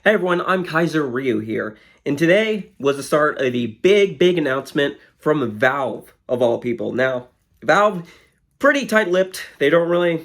Hey everyone, I'm Kaiser Ryu here, and today was the start of the big announcement from Valve, of all people. Now, Valve, pretty tight-lipped. They don't really,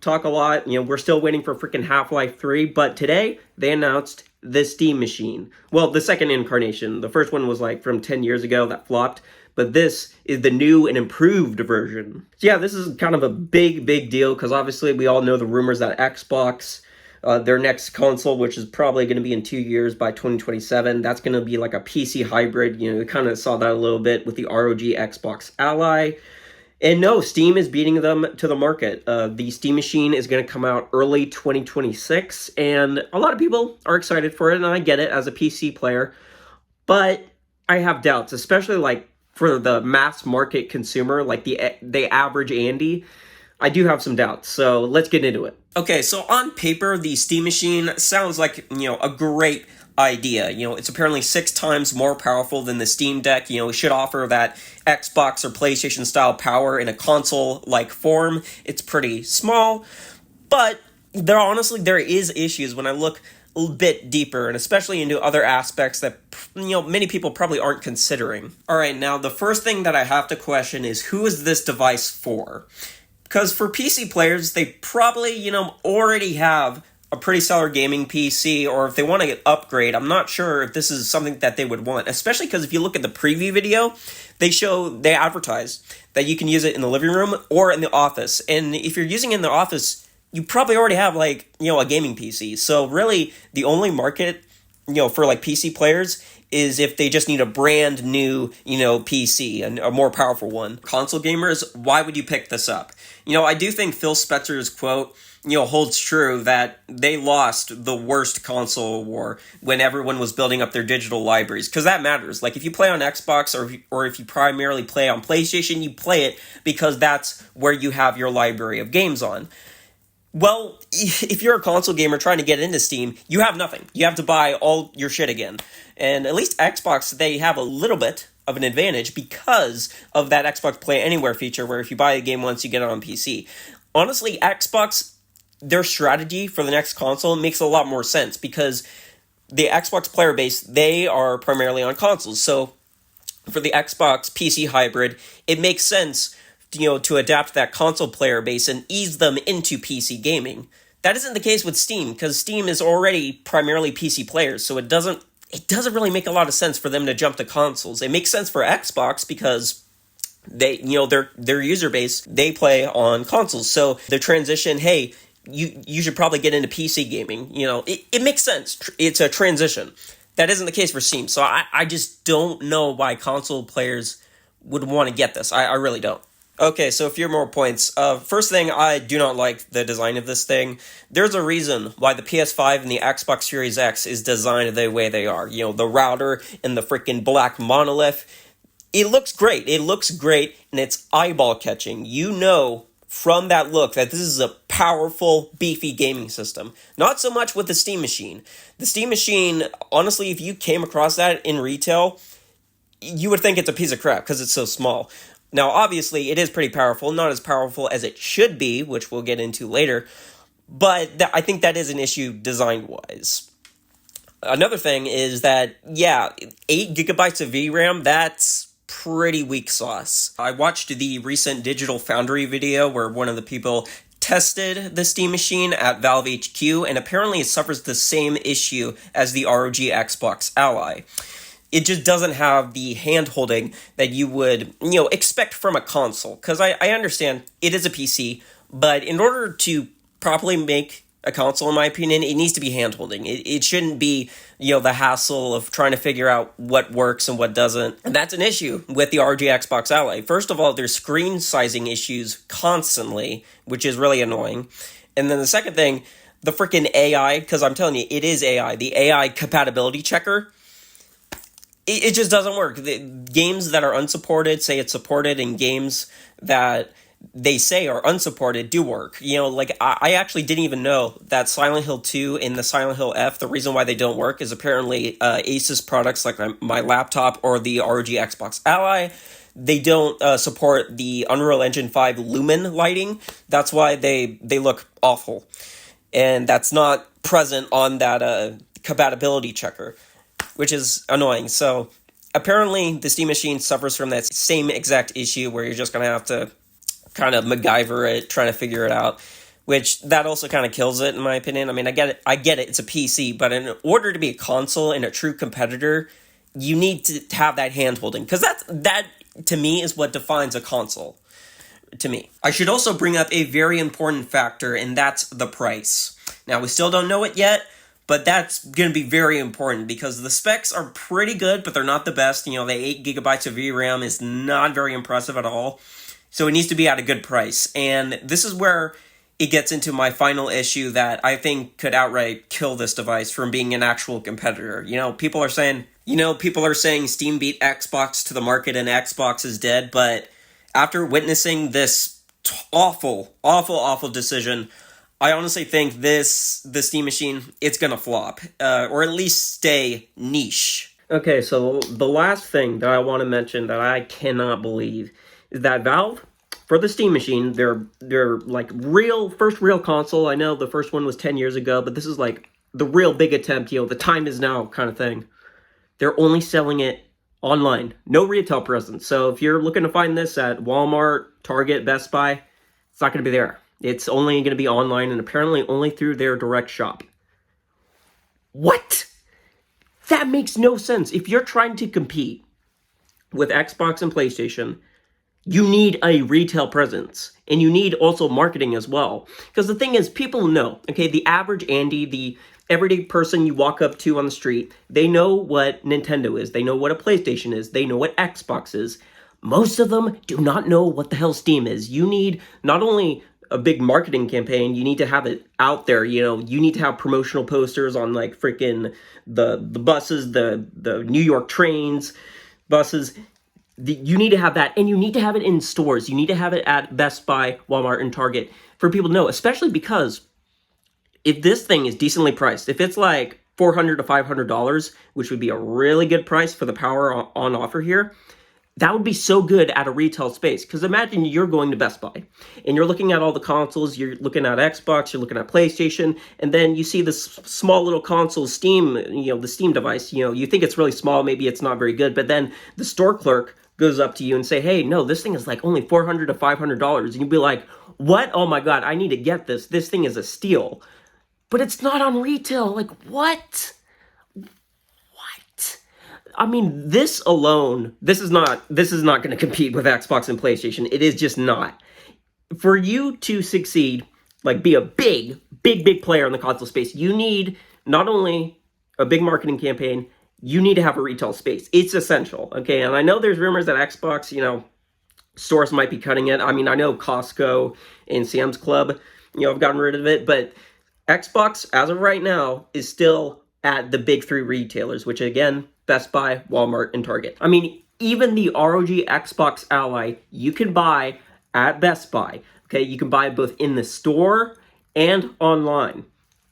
talk a lot. We're still waiting for freaking Half-Life 3, but today they announced the Steam Machine. Well, the second incarnation. The first one was like from 10 years ago that flopped, but this is the new and improved version. So yeah, this is kind of a big deal because obviously we all know the rumors that Xbox their next console, which is probably going to be in 2 years by 2027. That's going to be like a PC hybrid. We kind of saw that a little bit with the ROG Xbox Ally. And no, Steam is beating them to the market. The Steam Machine is going to come out early 2026, and a lot of people are excited for it, and I get it as a PC player. But I have doubts, especially like for the mass market consumer, like the average Andy. I do have some doubts, so let's get into it. Okay, so on paper, the Steam Machine sounds like, a great idea. It's apparently 6 times more powerful than the Steam Deck. It should offer that Xbox or PlayStation style power in a console-like form. It's pretty small, but there is issues when I look a little bit deeper, and especially into other aspects that many people probably aren't considering. All right, now the first thing that I have to question is, who is this device for? Because for PC players, they probably, already have a pretty stellar gaming PC, or if they want to upgrade, I'm not sure if this is something that they would want, especially because if you look at the preview video, they advertise that you can use it in the living room or in the office. And if you're using it in the office, you probably already have a gaming PC. So really, the only market, for PC players is if they just need a brand new, PC, and a more powerful one. Console gamers, why would you pick this up? I do think Phil Spencer's quote, holds true that they lost the worst console war when everyone was building up their digital libraries, because that matters. Like, if you play on Xbox or if you primarily play on PlayStation, you play it because that's where you have your library of games on. Well, if you're a console gamer trying to get into Steam, you have nothing. You have to buy all your shit again. And at least Xbox, they have a little bit of an advantage because of that Xbox Play Anywhere feature, where if you buy a game once, you get it on PC. Honestly, Xbox, their strategy for the next console makes a lot more sense because the Xbox player base, they are primarily on consoles. So for the Xbox PC hybrid, it makes sense to adapt that console player base and ease them into PC gaming. That isn't the case with Steam, because Steam is already primarily PC players, so it doesn't really make a lot of sense for them to jump to consoles. It makes sense for Xbox because they, their user base, they play on consoles. So the transition, hey, you should probably get into PC gaming. It makes sense. It's a transition. That isn't the case for Steam. So I just don't know why console players would want to get this. I really don't. Okay, so a few more points. First thing, I do not like the design of this thing. There's a reason why the PS5 and the Xbox Series X is designed the way they are. The router and the freaking black monolith. It looks great. And it's eyeball catching. From that look that this is a powerful, beefy gaming system. Not so much with the Steam Machine. The Steam Machine, honestly, if you came across that in retail, you would think it's a piece of crap because it's so small. Now, obviously, it is pretty powerful, not as powerful as it should be, which we'll get into later, but I think that is an issue design-wise. Another thing is that, 8 gigabytes of VRAM, that's pretty weak sauce. I watched the recent Digital Foundry video where one of the people tested the Steam Machine at Valve HQ, and apparently it suffers the same issue as the ROG Xbox Ally. It just doesn't have the hand-holding that you would, expect from a console. Because I understand it is a PC, but in order to properly make a console, in my opinion, it needs to be hand-holding. It shouldn't be, the hassle of trying to figure out what works and what doesn't. And that's an issue with the ROG Xbox Ally. First of all, there's screen sizing issues constantly, which is really annoying. And then the second thing, the freaking AI, because I'm telling you, it is AI. The AI compatibility checker, it just doesn't work. The games that are unsupported say it's supported, and games that they say are unsupported do work. I actually didn't even know that Silent Hill 2 and the Silent Hill F, the reason why they don't work is apparently Asus products like my laptop or the ROG Xbox Ally, they don't support the Unreal Engine 5 Lumen lighting. That's why they look awful. And that's not present on that compatibility checker, which is annoying. So apparently the Steam Machine suffers from that same exact issue where you're just going to have to kind of MacGyver it, trying to figure it out, which that also kind of kills it, in my opinion. I mean, I get it, it's a PC, but in order to be a console and a true competitor, you need to have that hand-holding, because that, to me, is what defines a console, to me. I should also bring up a very important factor, and that's the price. Now, we still don't know it yet, but that's going to be very important, because the specs are pretty good, but they're not the best. You know, the 8 gigabytes of VRAM is not very impressive at all, so it needs to be at a good price. And this is where it gets into my final issue that I think could outright kill this device from being an actual competitor. People are saying Steam beat Xbox to the market and Xbox is dead, but after witnessing this awful decision, I honestly think the Steam Machine, it's gonna flop, or at least stay niche. Okay, so the last thing that I want to mention that I cannot believe is that Valve, for the Steam Machine, they're like first real console. I know the first one was 10 years ago, but this is like the real big attempt, the time is now kind of thing. They're only selling it online, no retail presence. So if you're looking to find this at Walmart, Target, Best Buy, it's not going to be there. It's only going to be online, and apparently only through their direct shop. What? That makes no sense. If you're trying to compete with Xbox and PlayStation, you need a retail presence, and you need also marketing as well. Because the thing is, people know, okay, the average Andy, the everyday person you walk up to on the street, they know what Nintendo is, they know what a PlayStation is, they know what Xbox is. Most of them do not know what the hell Steam is. You need not only a big marketing campaign, you need to have it out there, you need to have promotional posters on like freaking the buses, the New York trains, buses. You need to have that, and you need to have it in stores. You need to have it at Best Buy, Walmart, and Target for people to know, especially because if this thing is decently priced, if it's like $400 to $500, which would be a really good price for the power on offer here, that would be so good at a retail space. Because imagine you're going to Best Buy, and you're looking at all the consoles, you're looking at Xbox, you're looking at PlayStation, and then you see this small little console, Steam, the Steam device, you think it's really small, maybe it's not very good, but then the store clerk goes up to you and say, hey, no, this thing is like only $400 to $500. And you'd be like, what? Oh my God, I need to get this. This thing is a steal. But it's not on retail. Like, what? What? I mean, this alone, this is not going to compete with Xbox and PlayStation. It is just not. For you to succeed, like be a big player in the console space, you need not only a big marketing campaign, you need to have a retail space. It's essential, okay? And I know there's rumors that Xbox, stores might be cutting it. I mean, I know Costco and Sam's Club, have gotten rid of it, but Xbox, as of right now, is still at the big 3 retailers, which again, Best Buy, Walmart, and Target. I mean, even the ROG Xbox Ally, you can buy at Best Buy, okay? You can buy it both in the store and online.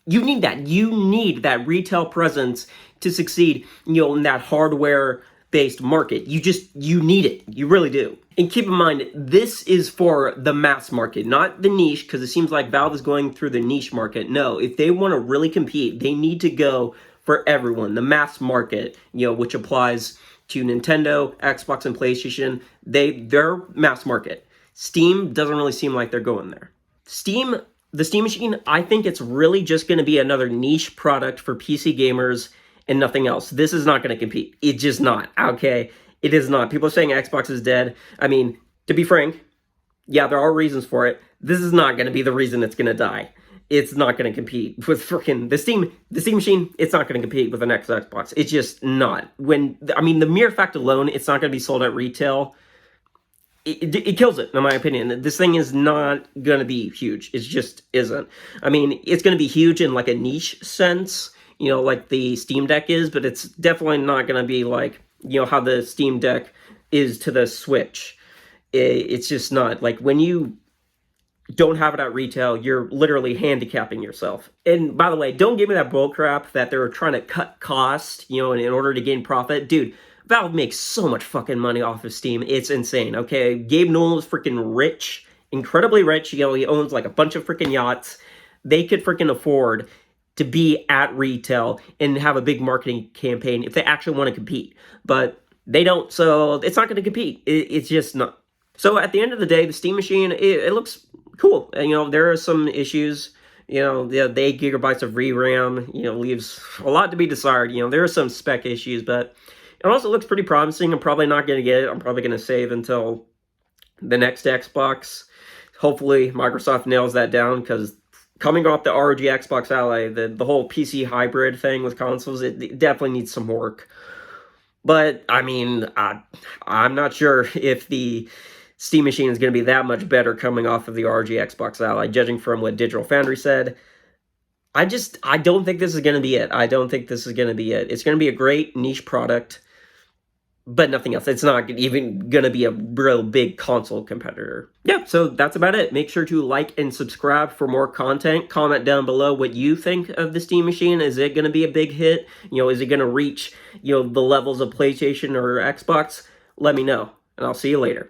You need that. You need that retail presence to succeed, in that hardware-based market. You need it. You really do. And keep in mind, this is for the mass market, not the niche, because it seems like Valve is going through the niche market. No, if they want to really compete, they need to go for everyone, the mass market, which applies to Nintendo, Xbox, and PlayStation. They're mass market. Steam doesn't really seem like they're going there. The Steam Machine, I think it's really just going to be another niche product for PC gamers and nothing else. This is not going to compete. It's just not, okay? It is not. People are saying Xbox is dead. I mean, to be frank, yeah, there are reasons for it. This is not going to be the reason it's going to die. It's not going to compete with freaking the Steam Machine. It's not going to compete with the next Xbox. It's just not. The mere fact alone, it's not going to be sold at retail. It kills it, in my opinion. This thing is not going to be huge. It just isn't. I mean, it's going to be huge in like a niche sense, like the Steam Deck is, but it's definitely not going to be like, how the Steam Deck is to the Switch. It's just not. Like, when you don't have it at retail, you're literally handicapping yourself. And by the way, don't give me that bull crap that they're trying to cut cost, in order to gain profit. Dude, Valve makes so much fucking money off of Steam. It's insane, okay? Gabe Newell is freaking rich, incredibly rich. He owns like a bunch of freaking yachts. They could freaking afford to be at retail and have a big marketing campaign if they actually want to compete. But they don't, so it's not going to compete. It's just not. So at the end of the day, the Steam Machine, it looks cool. And, there are some issues. The 8 gigabytes of VRAM, leaves a lot to be desired. There are some spec issues, but it also looks pretty promising. I'm probably not going to get it. I'm probably going to save until the next Xbox. Hopefully, Microsoft nails that down, because coming off the ROG Xbox Ally, the whole PC hybrid thing with consoles, it definitely needs some work. But, I mean, I'm not sure if the Steam Machine is going to be that much better coming off of the ROG Xbox Ally, judging from what Digital Foundry said. I don't think this is going to be it. I don't think this is going to be it. It's going to be a great niche product, but nothing else. It's not even going to be a real big console competitor. Yeah, so that's about it. Make sure to like and subscribe for more content. Comment down below what you think of the Steam Machine. Is it going to be a big hit? Is it going to reach, the levels of PlayStation or Xbox? Let me know, and I'll see you later.